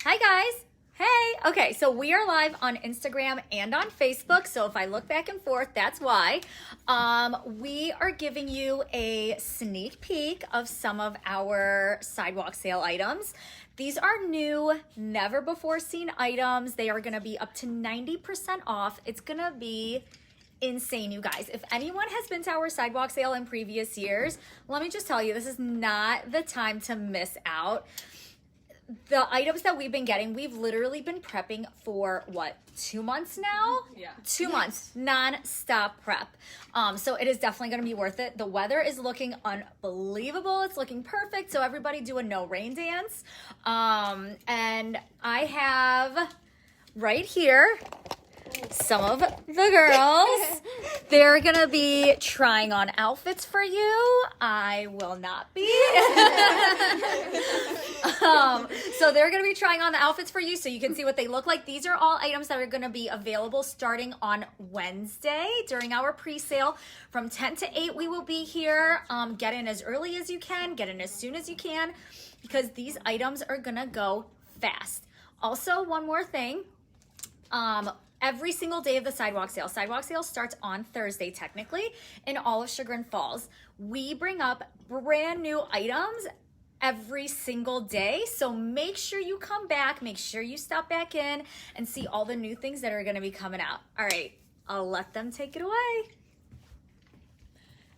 Hi guys. Hey. Okay, so we are live on Instagram and on Facebook. So if I look back and forth, that's why. We are giving you a sneak peek of some of our sidewalk sale items. These are new, never before seen items. They are going to be up to 90% off. It's going to be insane, you guys. If anyone has been to our sidewalk sale in previous years, let me just tell you, this is not the time to miss out. The items that we've been getting, we've literally been prepping for what, 2 months now? Yeah. 2 months, non-stop prep. So it is definitely going to be worth it. The weather is looking unbelievable. It's looking perfect. So everybody do a no rain dance. And I have right here some of the girls. They're gonna be trying on outfits for you. I will not be. So they're gonna be trying on the outfits for you so you can see what they look like. These are all items that are gonna be available starting on Wednesday during our pre-sale. From 10 to 8 we will be here. Get in as early as you can, get in as soon as you can, because these items are gonna go fast. Also, one more thing. Every single day of the sidewalk sale starts on Thursday technically in all of Chagrin Falls. We bring up brand new items every single day, so make sure you come back, make sure you stop back in and see all the new things that are going to be coming out. All right, I'll let them take it away.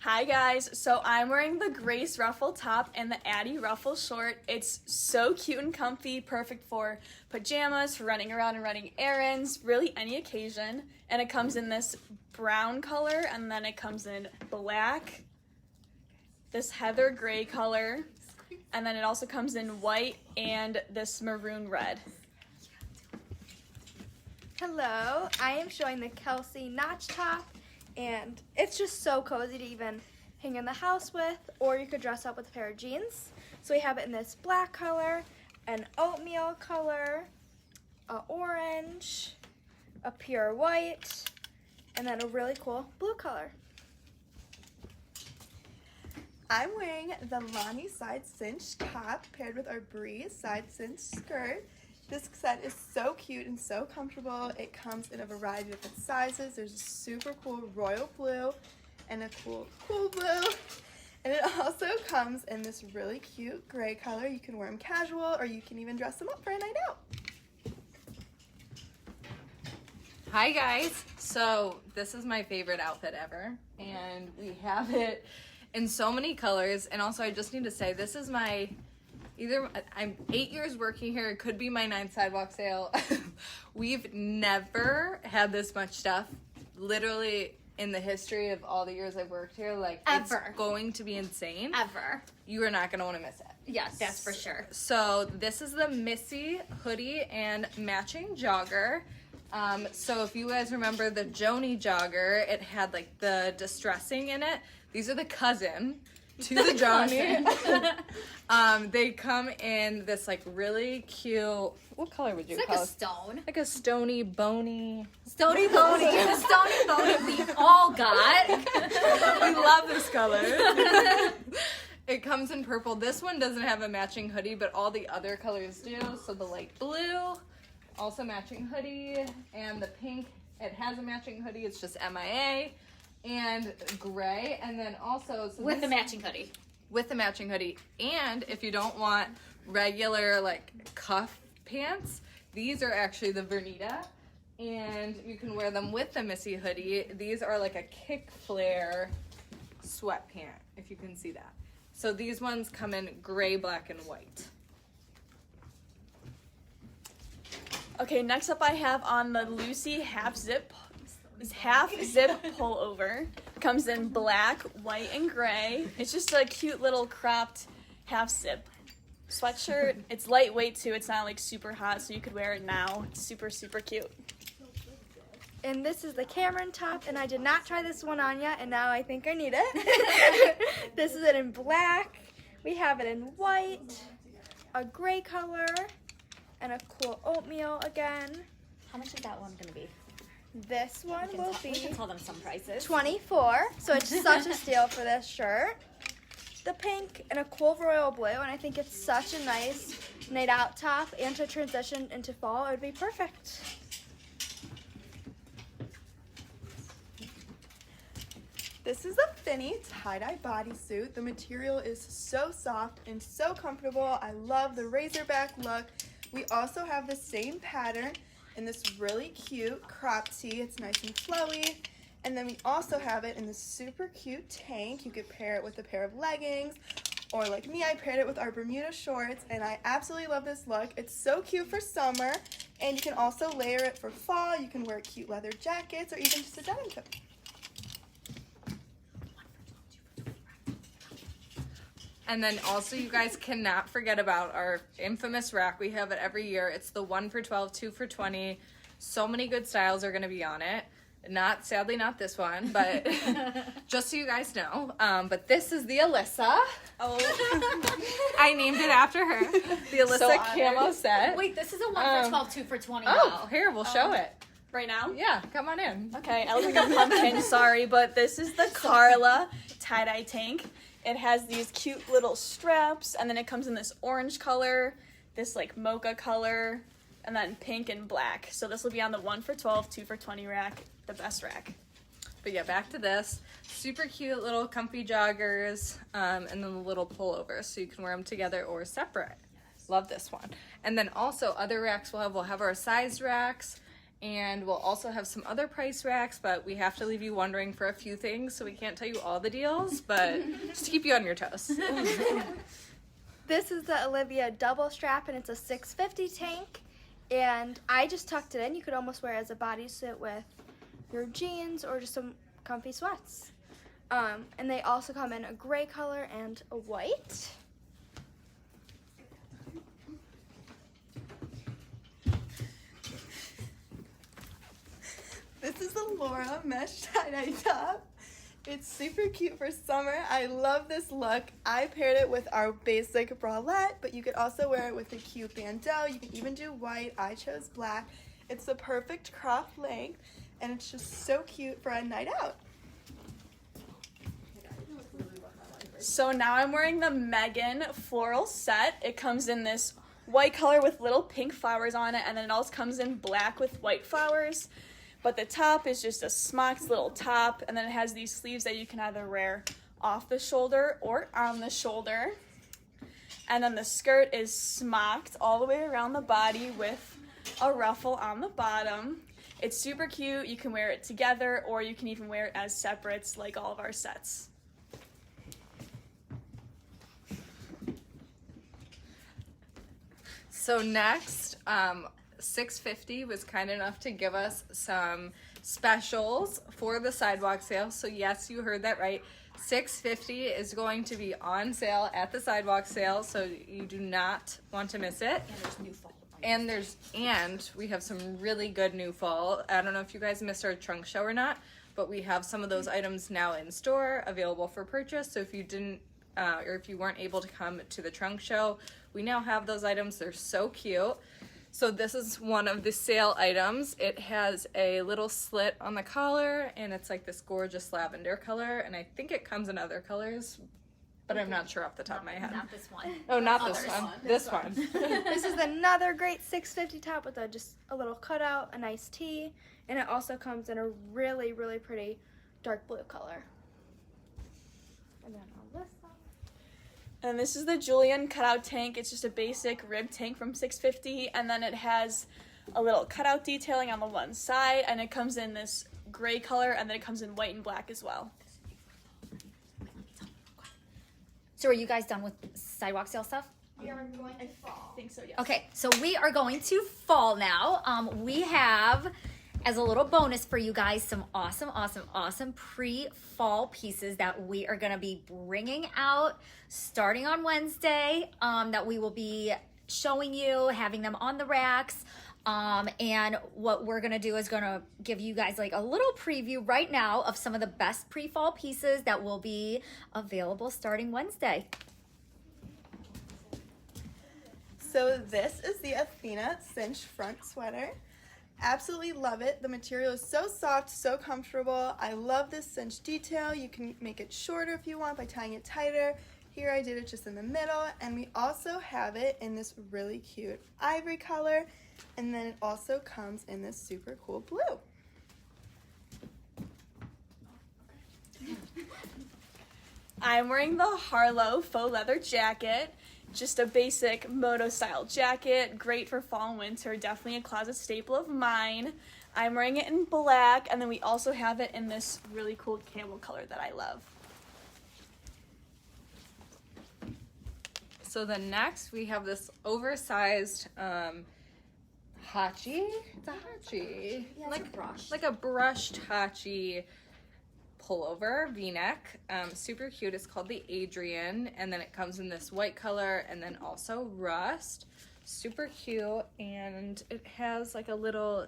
Hi guys, so I'm wearing the Grace ruffle top and the Addie ruffle short. It's so cute and comfy, perfect for pajamas, for running around and running errands, really any occasion. And it comes in this brown color, and then it comes in black, this heather gray color, and then it also comes in white and this maroon red. Hello, I am showing the Kelsey notch top, and it's just so cozy to even hang in the house with, or you could dress up with a pair of jeans. So we have it in this black color, an oatmeal color, a orange, a pure white, and then a really cool blue color. I'm wearing the Lonnie side cinch top paired with our Breeze side cinch skirt. This set is so cute and so comfortable. It comes in a variety of different sizes. There's a super cool royal blue and a cool blue. And it also comes in this really cute gray color. You can wear them casual, or you can even dress them up for a night out. Hi guys, so this is my favorite outfit ever, and we have it in so many colors. And also I just need to say, this is my I'm 8 years working here. It could be my 9th sidewalk sale. We've never had this much stuff, literally, in the history of all the years I've worked here. Like, Ever. It's going to be insane. Ever. You are not going to want to miss it. Yes, that's for sure. So this is the Missy hoodie and matching jogger. So if you guys remember the Joni jogger, it had like the distressing in it. These are the cousin to the Joni. They come in this like really cute, what color would you It's call like a it? stone. Like a stony, bony. Stony bony. The stony bony we all got. We love this color. It comes in purple. This one doesn't have a matching hoodie, but all the other colors do. So the light blue, also matching hoodie, and the pink, it has a matching hoodie. It's just MIA. And gray, and then also With the matching hoodie. With the matching hoodie. And if you don't want regular like cuff pants, these are actually the Vernita, and you can wear them with the Missy hoodie. These are like a kick flare sweat pant, if you can see that. So these ones come in gray, black, and white. Okay, next up I have on the Lucy half zip pullover. Comes in black, white, and gray. It's just a cute little cropped half zip sweatshirt. It's lightweight too. It's not like super hot, so you could wear it now. It's super, super cute. And this is the Cameron top, and I did not try this one on yet, and now I think I need it. This is it in black. We have it in white, a gray color, and a cool oatmeal again. How much is that one going to be? This one will We can be tell them some prices. $24, so it's such a steal for this shirt. The pink and a cool royal blue, and I think it's such a nice night out top, and to transition into fall, it would be perfect. This is a Finny tie-dye bodysuit. The material is so soft and so comfortable. I love the razorback look. We also have the same pattern in this really cute crop tee. It's nice and flowy. And then we also have it in this super cute tank. You could pair it with a pair of leggings, or like me, I paired it with our Bermuda shorts, and I absolutely love this look. It's so cute for summer, and you can also layer it for fall. You can wear cute leather jackets or even just a denim coat. And then also, you guys cannot forget about our infamous rack. We have it every year. It's the 1 for 12, 2 for 20. So many good styles are going to be on it. Sadly not this one, but just so you guys know. But this is the Alyssa. Oh, I named it after her. The Alyssa So camo honored. set. Wait, this is a 1 for 12, 2 for 20 Oh, now. here, we'll show it. right now? Yeah, come on in. Okay, I look like a pumpkin, sorry, but this is the Carla tie-dye tank. It has these cute little straps, and then it comes in this orange color, this like mocha color, and then pink and black. So this will be on the 1 for 12, 2 for 20 rack, the best rack. But yeah, back to this. Super cute little comfy joggers, and then the little pullovers, so you can wear them together or separate. Love this one. And then also other racks we'll have our sized racks, and we'll also have some other price racks, but we have to leave you wondering for a few things, so we can't tell you all the deals, but just to keep you on your toes. This is the Olivia double strap, and it's a 650 tank. And I just tucked it in. You could almost wear it as a bodysuit with your jeans or just some comfy sweats. And they also come in a gray color and a white. This is the Laura mesh tie-dye top. It's super cute for summer. I love this look. I paired it with our basic bralette, but you could also wear it with a cute bandeau. You can even do white. I chose black. It's the perfect crop length, and it's just so cute for a night out. So now I'm wearing the Megan floral set. It comes in this white color with little pink flowers on it, and then it also comes in black with white flowers. But the top is just a smocked little top, and then it has these sleeves that you can either wear off the shoulder or on the shoulder. And then the skirt is smocked all the way around the body with a ruffle on the bottom. It's super cute. You can wear it together, or you can even wear it as separates like all of our sets. So next, 650 was kind enough to give us some specials for the sidewalk sale. So yes, you heard that right. 650 is going to be on sale at the sidewalk sale, so you do not want to miss it. And there's new fall. And we have some really good new fall. I don't know if you guys missed our trunk show or not, but we have some of those items now in store available for purchase. So if you didn't or if you weren't able to come to the trunk show, we now have those items. They're so cute. So this is one of the sale items. It has a little slit on the collar, and it's like this gorgeous lavender color, and I think it comes in other colors, but I'm not sure off the top of my head. Not this one. Oh, not this Others. one. This one. This is another great 650 top with just a little cutout, a nice tee, and it also comes in a really, really pretty dark blue color. And then on this side. And this is the Julian cutout tank. It's just a basic rib tank from 650, and then it has a little cutout detailing on the one side, and it comes in this gray color, and then it comes in white and black as well. So are you guys done with sidewalk sale stuff? We are going to fall. I think so, yes. Okay, so we are going to fall now. We have, as a little bonus for you guys, some awesome pre-fall pieces that we are going to be bringing out starting on Wednesday, that we will be showing you, having them on the racks. And what we're going to do is going to give you guys like a little preview right now of some of the best pre-fall pieces that will be available starting Wednesday. So this is the Athena cinch front sweater. Absolutely love it. The material is so soft, so comfortable. I love this cinch detail. You can make it shorter if you want by tying it tighter. Here I did it just in the middle, and we also have it in this really cute ivory color, and then it also comes in this super cool blue. I'm wearing the Harlow faux leather jacket. Just a basic moto style jacket, great for fall and winter, definitely a closet staple of mine. I'm wearing it in black, and then we also have it in this really cool camel color that I love. So then next we have this oversized hachi. It's a hachi. Yeah, it's a brush. Like a brushed hachi pullover V-neck. Super cute. It's called the Adrian, and then it comes in this white color and then also rust. Super cute, and it has like a little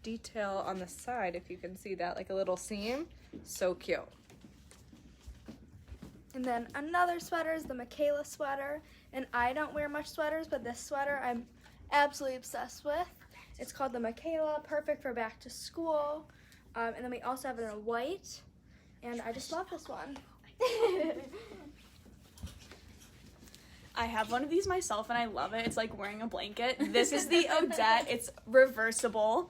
detail on the side, if you can see that, like a little seam. So cute. And then another sweater is the Michaela sweater. And I don't wear much sweaters, but this sweater I'm absolutely obsessed with. It's called the Michaela, perfect for back to school. And then we also have it in white. And I just love this one. I have one of these myself, and I love it. It's like wearing a blanket. This is the Odette. It's reversible.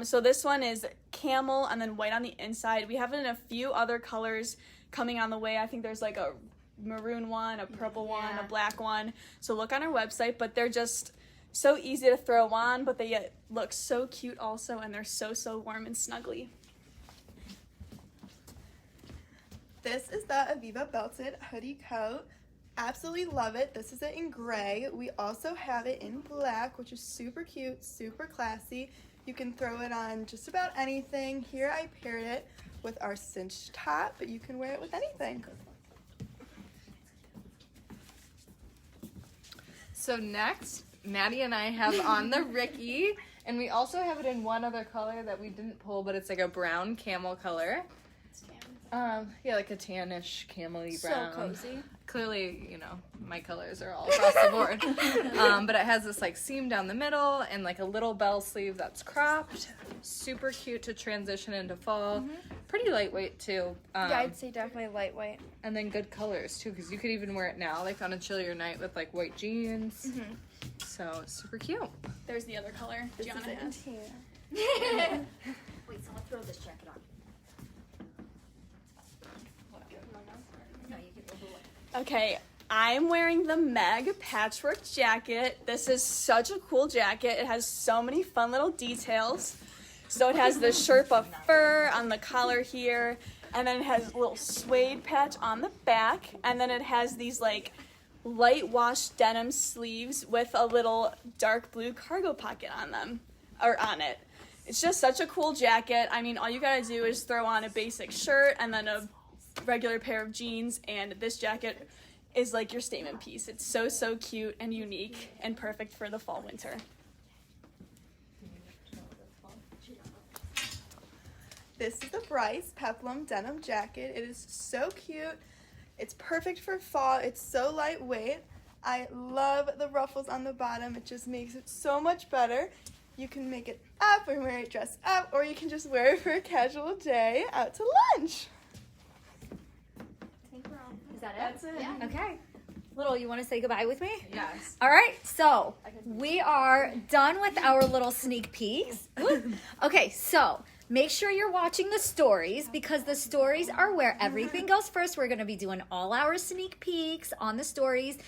So this one is camel and then white on the inside. We have it in a few other colors coming on the way. I think there's like a maroon one, a purple one, a black one. So look on our website, but they're just so easy to throw on, but they yet look so cute also, and they're so warm and snuggly. This is the Aviva belted hoodie coat. Absolutely love it. This is it in gray. We also have it in black, which is super cute, super classy. You can throw it on just about anything. Here I paired it with our cinched top, but you can wear it with anything. So next, Maddie and I have on the Ricky, and we also have it in one other color that we didn't pull, but it's like a brown camel color. Yeah, like a tannish camel-y brown. So cozy. Clearly, you know, my colors are all across the board. But it has this like seam down the middle and like a little bell sleeve that's cropped. Super cute to transition into fall. Pretty lightweight too. Yeah, I'd say definitely lightweight. And then good colors too, because you could even wear it now, like on a chillier night with like white jeans. So super cute. There's the other color Gianna has. Wait, someone throw this jacket on. No, you can overlook. Okay, I'm wearing the Meg patchwork jacket. This is such a cool jacket. It has so many fun little details. So it has the Sherpa fur on the collar here, and then it has a little suede patch on the back, and then it has these like light wash denim sleeves with a little dark blue cargo pocket on them, or on it. It's just such a cool jacket. I mean, all you gotta do is throw on a basic shirt and then a regular pair of jeans, and this jacket is like your statement piece. It's so cute and unique and perfect for the fall winter. This is the Bryce Peplum denim jacket. It is so cute. It's perfect for fall. It's so lightweight. I love the ruffles on the bottom. It just makes it so much better. You can make it up and wear it dressed up, or you can just wear it for a casual day out to lunch. Is that it? That's it. Yeah. Okay. Little, you want to say goodbye with me? Yes. All right, so we are done with our little sneak peeks. Okay, so make sure you're watching the stories, because the stories are where everything goes first. We're going to be doing all our sneak peeks on the stories,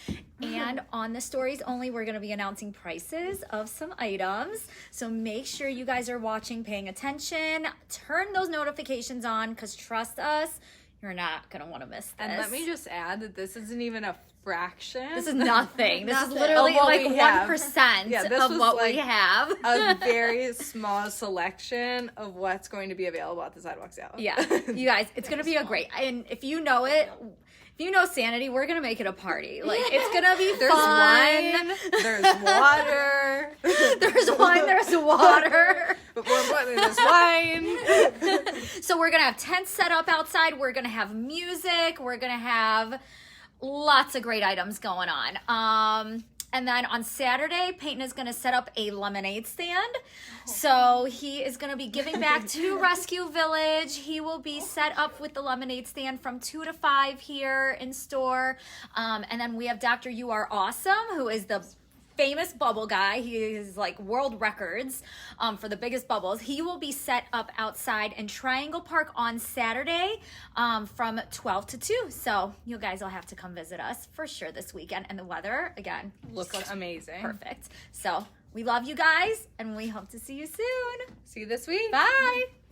and on the stories only, we're going to be announcing prices of some items. So make sure you guys are watching, paying attention. Turn those notifications on, because trust us, you're not going to want to miss this. And let me just add that this isn't even a fraction. This is nothing. This is Nothing. literally Of what like we have. 1% Yeah, this of was what like we have. a very small selection of what's going to be available at the Sidewalk Sale. Yeah, you guys, it's gonna be a great. And if you know it, if you know Sanity, we're gonna make it a party. Like, it's gonna be There's fun. wine, there's water, There's wine. There's water. but more importantly, there's wine. So we're gonna have tents set up outside. We're gonna have music. We're gonna have lots of great items going on. And then on Saturday, Peyton is going to set up a lemonade stand. So he is going to be giving back to Rescue Village. He will be set up with the lemonade stand from 2 to 5 here in store. And then we have Dr. You Are Awesome, who is the famous bubble guy. He is like world records for the biggest bubbles. He will be set up outside in Triangle Park on Saturday from 12 to 2. So you guys will have to come visit us for sure this weekend. And the weather, again, Looks amazing. perfect. So we love you guys, and we hope to see you soon. See you this week. Bye.